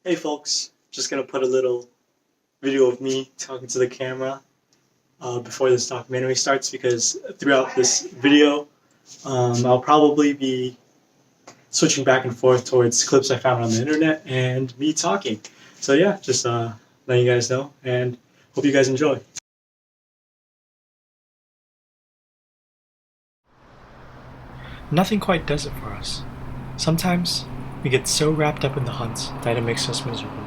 Hey folks, just gonna put a little video of me talking to the camera before this documentary starts because throughout this video I'll probably be switching back and forth towards clips I found on the internet and me talking. So yeah, just letting you guys know and hope you guys enjoy. Nothing quite does it for us. Sometimes we get so wrapped up in the hunt that it makes us miserable.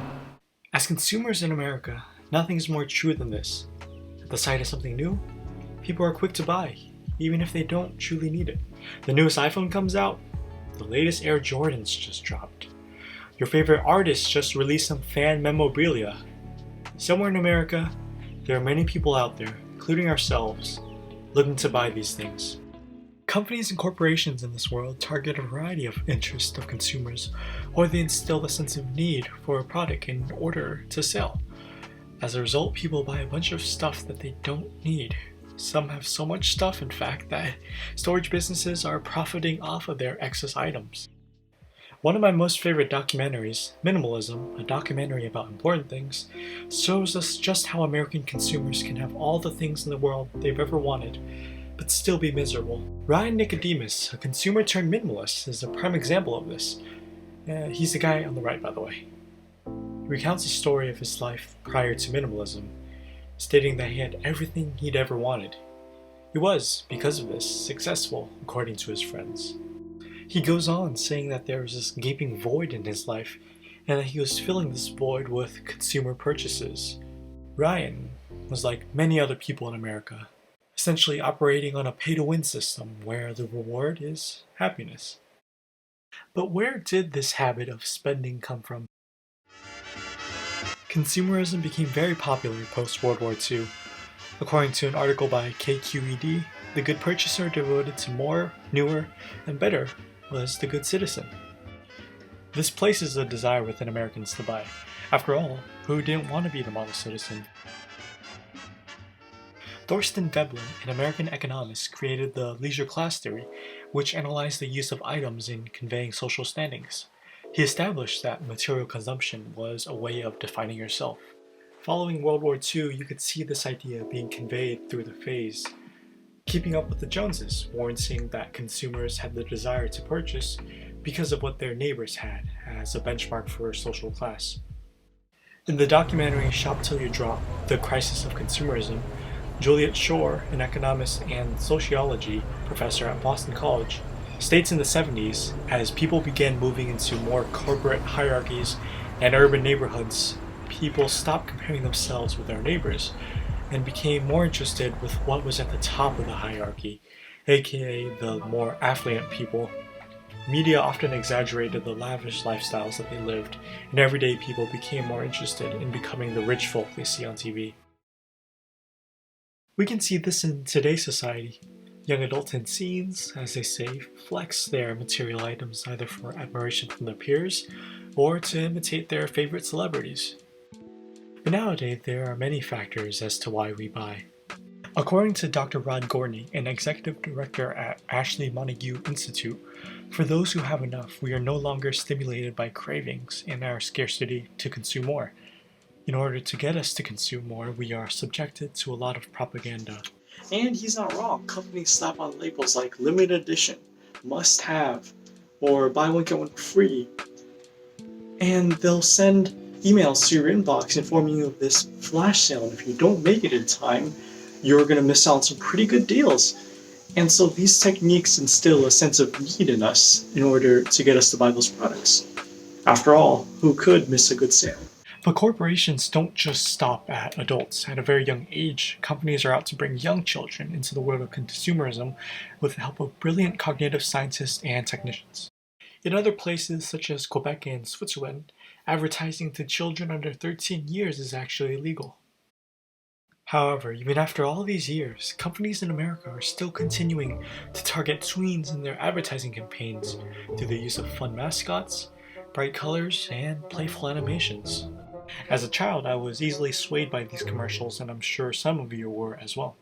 As consumers in America, nothing is more true than this. At the sight of something new, people are quick to buy, even if they don't truly need it. The newest iPhone comes out, the latest Air Jordans just dropped. Your favorite artist just released some fan memorabilia. Somewhere in America, there are many people out there, including ourselves, looking to buy these things. Companies and corporations in this world target a variety of interests of consumers, or they instill a sense of need for a product in order to sell. As a result, people buy a bunch of stuff that they don't need. Some have so much stuff, in fact, that storage businesses are profiting off of their excess items. One of my most favorite documentaries, Minimalism, a documentary about important things, shows us just how American consumers can have all the things in the world they've ever wanted, but still be miserable. Ryan Nicodemus, a consumer turned minimalist, is a prime example of this. He's the guy on the right, by the way. He recounts a story of his life prior to minimalism, stating that he had everything he'd ever wanted. He was, because of this, successful, according to his friends. He goes on saying that there was this gaping void in his life, and that he was filling this void with consumer purchases. Ryan was like many other people in America, essentially operating on a pay-to-win system where the reward is happiness. But where did this habit of spending come from? Consumerism became very popular post-World War II. According to an article by KQED, the good purchaser devoted to more, newer, and better was the good citizen. This places a desire within Americans to buy. After all, who didn't want to be the model citizen? Thorstein Veblen, an American economist, created the leisure class theory, which analyzed the use of items in conveying social standings. He established that material consumption was a way of defining yourself. Following World War II, you could see this idea being conveyed through the phrase, "Keeping up with the Joneses," warranting that consumers had the desire to purchase because of what their neighbors had as a benchmark for social class. In the documentary Shop Till You Drop, The Crisis of Consumerism, Juliet Shore, an economist and sociology professor at Boston College, states in the 70s, as people began moving into more corporate hierarchies and urban neighborhoods, people stopped comparing themselves with their neighbors and became more interested with what was at the top of the hierarchy, aka the more affluent people. Media often exaggerated the lavish lifestyles that they lived, and everyday people became more interested in becoming the rich folk they see on TV. We can see this in today's society. Young adults and teens, as they say, flex their material items either for admiration from their peers or to imitate their favorite celebrities. But nowadays, there are many factors as to why we buy. According to Dr. Rod Gorney, an executive director at Ashley Montague Institute, for those who have enough, we are no longer stimulated by cravings and our scarcity to consume more. In order to get us to consume more, we are subjected to a lot of propaganda. And he's not wrong. Companies slap on labels like limited edition, must have, or buy one get one free. And they'll send emails to your inbox informing you of this flash sale. And if you don't make it in time, you're going to miss out on some pretty good deals. And so these techniques instill a sense of need in us in order to get us to buy those products. After all, who could miss a good sale? But corporations don't just stop at adults. At a very young age, companies are out to bring young children into the world of consumerism with the help of brilliant cognitive scientists and technicians. In other places, such as Quebec and Switzerland, advertising to children under 13 years is actually illegal. However, even after all these years, companies in America are still continuing to target tweens in their advertising campaigns through the use of fun mascots, bright colors, and playful animations. As a child, I was easily swayed by these commercials, and I'm sure some of you were as well.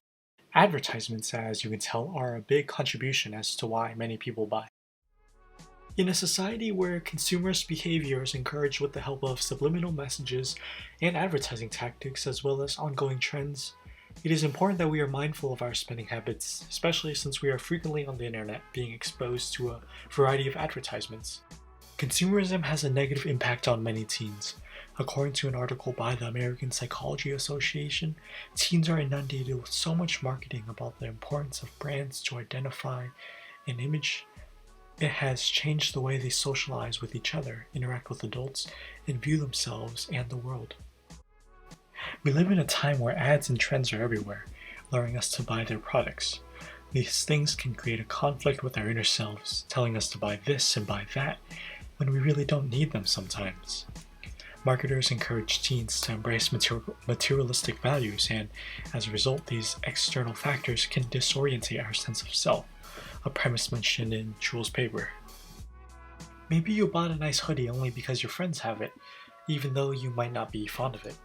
Advertisements, as you can tell, are a big contribution as to why many people buy. In a society where consumers' behavior is encouraged with the help of subliminal messages and advertising tactics, as well as ongoing trends, it is important that we are mindful of our spending habits, especially since we are frequently on the internet being exposed to a variety of advertisements. Consumerism has a negative impact on many teens. According to an article by the American Psychology Association, teens are inundated with so much marketing about the importance of brands to identify an image. It has changed the way they socialize with each other, interact with adults, and view themselves and the world. We live in a time where ads and trends are everywhere, luring us to buy their products. These things can create a conflict with our inner selves, telling us to buy this and buy that, when we really don't need them sometimes. Marketers encourage teens to embrace materialistic values, and as a result, these external factors can disorientate our sense of self, a premise mentioned in Jules' paper. Maybe you bought a nice hoodie only because your friends have it, even though you might not be fond of it.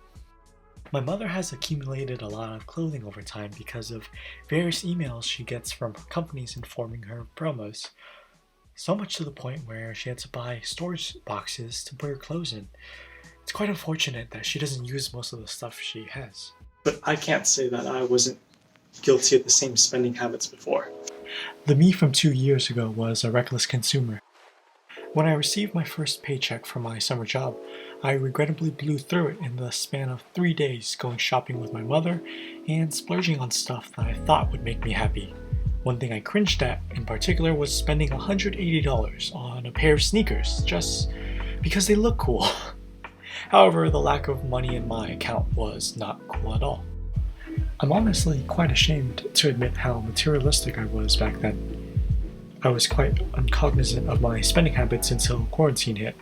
My mother has accumulated a lot of clothing over time because of various emails she gets from companies informing her of promos, so much to the point where she had to buy storage boxes to put her clothes in. It's quite unfortunate that she doesn't use most of the stuff she has. But I can't say that I wasn't guilty of the same spending habits before. The me from 2 years ago was a reckless consumer. When I received my first paycheck from my summer job, I regrettably blew through it in the span of 3 days, going shopping with my mother and splurging on stuff that I thought would make me happy. One thing I cringed at in particular was spending $180 on a pair of sneakers just because they look cool. However, the lack of money in my account was not cool at all. I'm honestly quite ashamed to admit how materialistic I was back then. I was quite uncognizant of my spending habits until quarantine hit.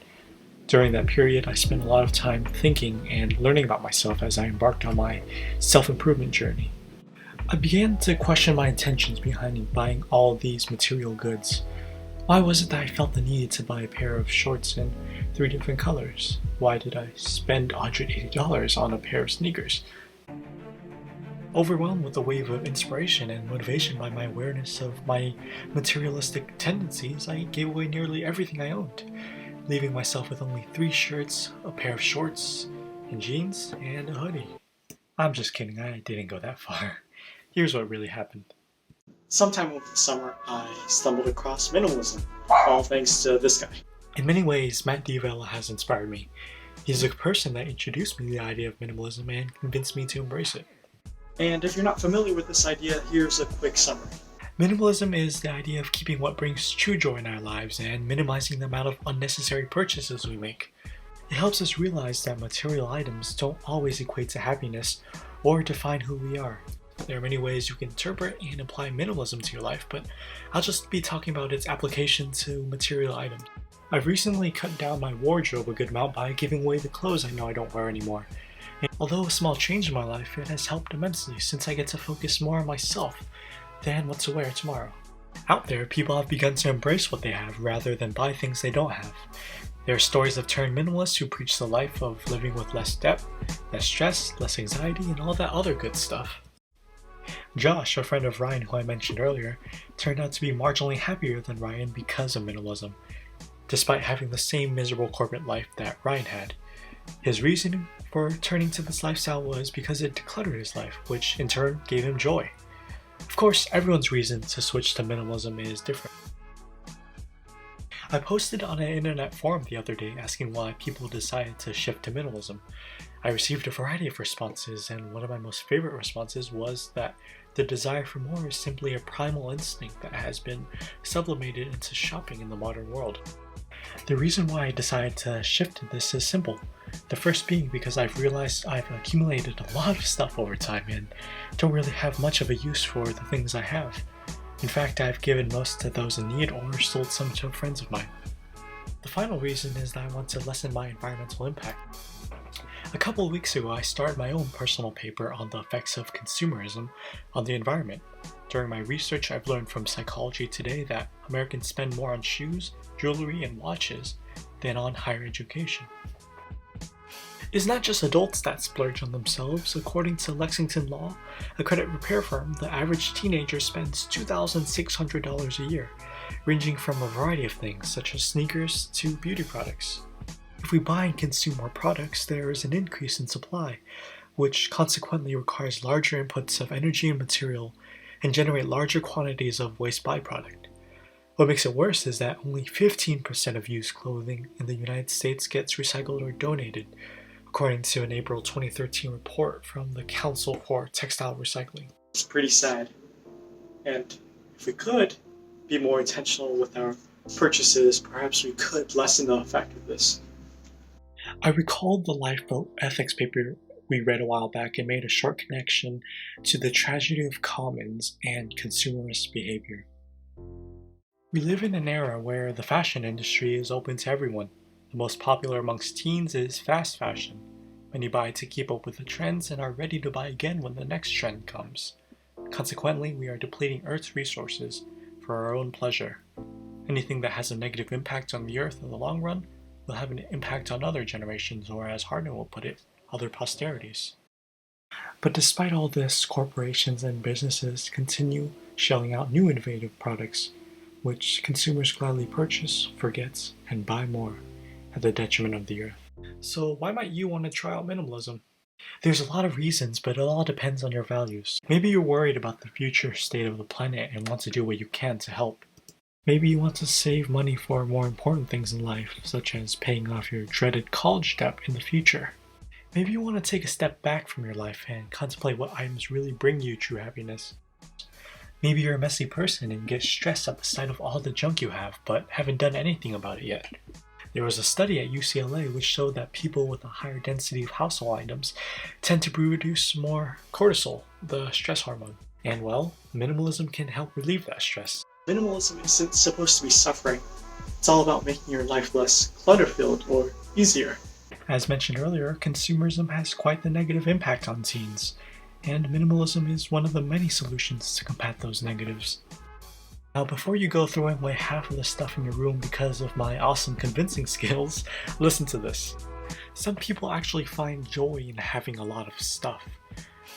During that period, I spent a lot of time thinking and learning about myself as I embarked on my self-improvement journey. I began to question my intentions behind buying all these material goods. Why was it that I felt the need to buy a pair of shorts in 3 different colors? Why did I spend $180 on a pair of sneakers? Overwhelmed with a wave of inspiration and motivation by my awareness of my materialistic tendencies, I gave away nearly everything I owned, leaving myself with only 3 shirts, a pair of shorts, and jeans, and a hoodie. I'm just kidding, I didn't go that far. Here's what really happened. Sometime over the summer, I stumbled across minimalism, all thanks to this guy. In many ways, Matt D'Avella has inspired me. He's the person that introduced me to the idea of minimalism and convinced me to embrace it. And if you're not familiar with this idea, here's a quick summary. Minimalism is the idea of keeping what brings true joy in our lives and minimizing the amount of unnecessary purchases we make. It helps us realize that material items don't always equate to happiness or define who we are. There are many ways you can interpret and apply minimalism to your life, but I'll just be talking about its application to material items. I've recently cut down my wardrobe a good amount by giving away the clothes I know I don't wear anymore. And although a small change in my life, it has helped immensely since I get to focus more on myself than what to wear tomorrow. Out there, people have begun to embrace what they have rather than buy things they don't have. There are stories of turned minimalists who preach the life of living with less debt, less stress, less anxiety, and all that other good stuff. Josh, a friend of Ryan who I mentioned earlier, turned out to be marginally happier than Ryan because of minimalism, despite having the same miserable corporate life that Ryan had. His reasoning for turning to this lifestyle was because it decluttered his life, which in turn gave him joy. Of course, everyone's reason to switch to minimalism is different. I posted on an internet forum the other day asking why people decided to shift to minimalism. I received a variety of responses, and one of my most favorite responses was that the desire for more is simply a primal instinct that has been sublimated into shopping in the modern world. The reason why I decided to shift to this is simple. The first being because I've realized I've accumulated a lot of stuff over time and don't really have much of a use for the things I have. In fact, I've given most to those in need or sold some to friends of mine. The final reason is that I want to lessen my environmental impact. A couple of weeks ago, I started my own personal paper on the effects of consumerism on the environment. During my research, I've learned from Psychology Today that Americans spend more on shoes, jewelry, and watches than on higher education. It's not just adults that splurge on themselves. According to Lexington Law, a credit repair firm, the average teenager spends $2,600 a year. ranging from a variety of things such as sneakers to beauty products. If we buy and consume more products, there is an increase in supply, which consequently requires larger inputs of energy and material and generate larger quantities of waste byproduct. What makes it worse is that only 15% of used clothing in the United States gets recycled or donated, according to an April 2013 report from the Council for Textile Recycling. It's pretty sad. And if we could be more intentional with our purchases, perhaps we could lessen the effect of this. I recalled the lifeboat ethics paper we read a while back and made a short connection to the tragedy of commons and consumerist behavior. We live in an era where the fashion industry is open to everyone. The most popular amongst teens is fast fashion. Many buy to keep up with the trends and are ready to buy again when the next trend comes. Consequently, we are depleting Earth's resources for our own pleasure. Anything that has a negative impact on the Earth in the long run will have an impact on other generations, or as Hardin will put it, other posterities. But despite all this, corporations and businesses continue shelling out new innovative products, which consumers gladly purchase, forget, and buy more, at the detriment of the Earth. So why might you want to try out minimalism? There's a lot of reasons, but it all depends on your values. Maybe you're worried about the future state of the planet and want to do what you can to help. Maybe you want to save money for more important things in life, such as paying off your dreaded college debt in the future. Maybe you want to take a step back from your life and contemplate what items really bring you true happiness. Maybe you're a messy person and get stressed at the sight of all the junk you have, but haven't done anything about it yet. There was a study at UCLA which showed that people with a higher density of household items tend to produce more cortisol, the stress hormone. And well, minimalism can help relieve that stress. Minimalism isn't supposed to be suffering. It's all about making your life less clutter-filled or easier. As mentioned earlier, consumerism has quite the negative impact on teens, and minimalism is one of the many solutions to combat those negatives. Now, before you go throwing away half of the stuff in your room because of my awesome convincing skills, listen to this. Some people actually find joy in having a lot of stuff.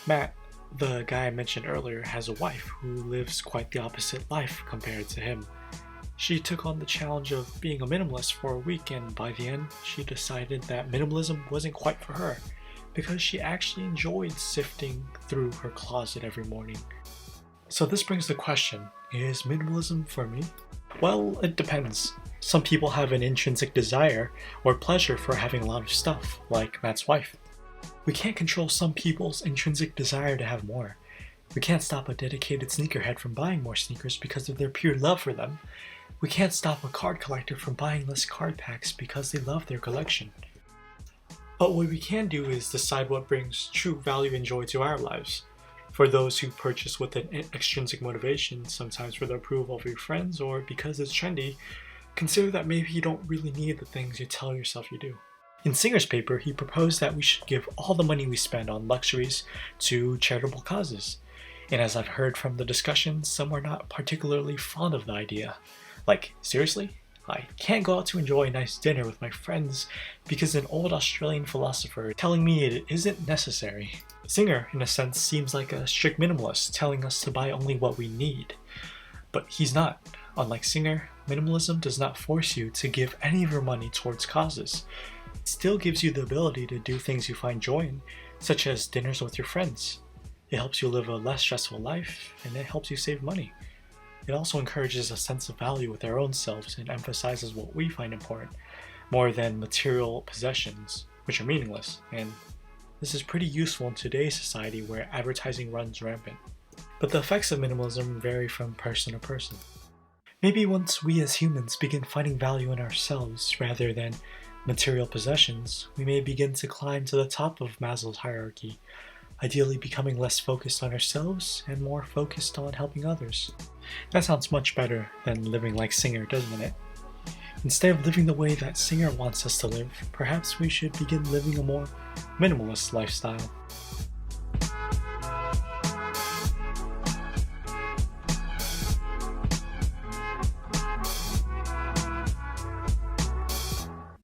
Matt, the guy I mentioned earlier, has a wife who lives quite the opposite life compared to him. She took on the challenge of being a minimalist for a week, and by the end, she decided that minimalism wasn't quite for her, because she actually enjoyed sifting through her closet every morning. So this brings the question, is minimalism for me? Well, it depends. Some people have an intrinsic desire or pleasure for having a lot of stuff, like Matt's wife. We can't control some people's intrinsic desire to have more. We can't stop a dedicated sneakerhead from buying more sneakers because of their pure love for them. We can't stop a card collector from buying less card packs because they love their collection. But what we can do is decide what brings true value and joy to our lives. For those who purchase with an extrinsic motivation, sometimes for the approval of your friends or because it's trendy, consider that maybe you don't really need the things you tell yourself you do. In Singer's paper, he proposed that we should give all the money we spend on luxuries to charitable causes. And as I've heard from the discussion, some are not particularly fond of the idea. Like, seriously? I can't go out to enjoy a nice dinner with my friends because an old Australian philosopher is telling me it isn't necessary. Singer, in a sense, seems like a strict minimalist, telling us to buy only what we need. But he's not. Unlike Singer, minimalism does not force you to give any of your money towards causes. It still gives you the ability to do things you find joy in, such as dinners with your friends. It helps you live a less stressful life, and it helps you save money. It also encourages a sense of value with our own selves and emphasizes what we find important, more than material possessions, which are meaningless, and this is pretty useful in today's society where advertising runs rampant. But the effects of minimalism vary from person to person. Maybe once we as humans begin finding value in ourselves rather than material possessions, we may begin to climb to the top of Maslow's hierarchy, ideally becoming less focused on ourselves and more focused on helping others. That sounds much better than living like Singer, doesn't it? Instead of living the way that Singer wants us to live, perhaps we should begin living a more minimalist lifestyle.